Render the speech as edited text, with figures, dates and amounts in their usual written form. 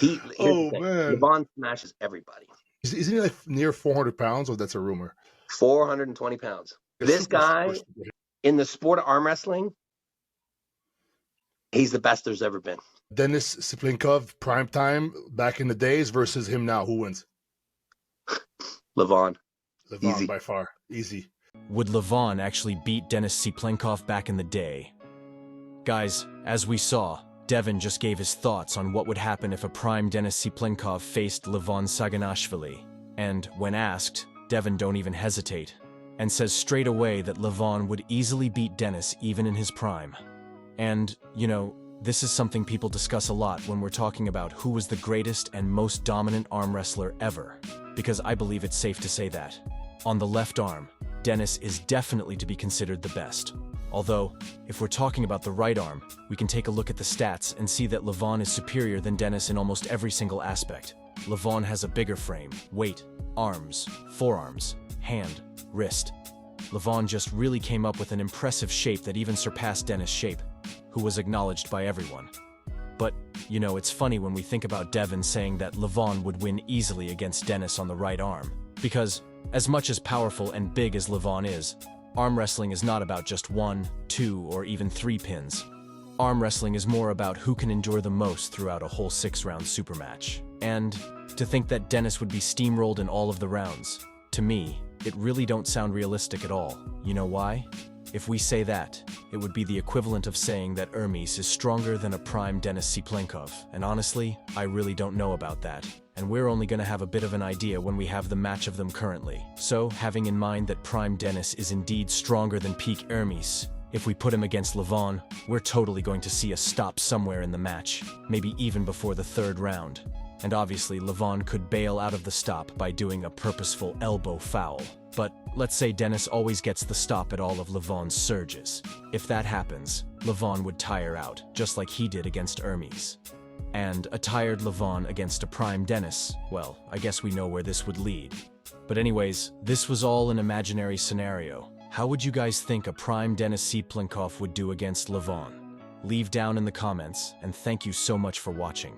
Here's the Oh thing. man, Levan smashes everybody. isn't he like near 400 pounds? Or that's a rumor? 420 pounds. It's This guy super. in the sport of arm wrestling, he's the best there's ever been. Denis Cyplenkov, prime time back in the days versus him now. Who wins? Levan. Levan Easy. by far. Easy. Would Levan actually beat Denis Cyplenkov back in the day? Guys, as we saw, Devon just gave his thoughts on what would happen if a prime Denis Cyplenkov faced Levan Saginashvili. And when asked, Devon don't even hesitate, and says straight away that Levan would easily beat Denis even in his prime. And, you know, this is something people discuss a lot when we're talking about who was the greatest and most dominant arm wrestler ever, because I believe it's safe to say that. On the left arm, Denis is definitely to be considered the best. Although, if we're talking about the right arm, we can take a look at the stats and see that Levan is superior than Denis in almost every single aspect. Levan has a bigger frame, weight, arms, forearms, hand, wrist. Levan just really came up with an impressive shape that even surpassed Denis' shape, who was acknowledged by everyone. But, you know, it's funny when we think about Devon saying that Levan would win easily against Denis on the right arm, because as much as powerful and big as Levan is, arm wrestling is not about just 1, 2, or even 3 pins. Arm wrestling is more about who can endure the most throughout a whole 6-round super match. And to think that Denis would be steamrolled in all of the rounds, to me, it really don't sound realistic at all. You know why? If we say that, it would be the equivalent of saying that Ermes is stronger than a prime Denis Cyplenkov, and honestly, I really don't know about that. And we're only going to have a bit of an idea when we have the match of them currently. So, having in mind that prime Denis is indeed stronger than peak Ermes, if we put him against Levan, we're totally going to see a stop somewhere in the match, maybe even before the 3rd round. And obviously, Levan could bail out of the stop by doing a purposeful elbow foul. But let's say Denis always gets the stop at all of Levan's surges. If that happens, Levan would tire out, just like he did against Ermes. And a tired Levan against a prime Denis, well, I guess we know where this would lead. But anyways, this was all an imaginary scenario. How would you guys think a prime Denis Cyplenkov would do against Levan? Leave down in the comments, and thank you so much for watching.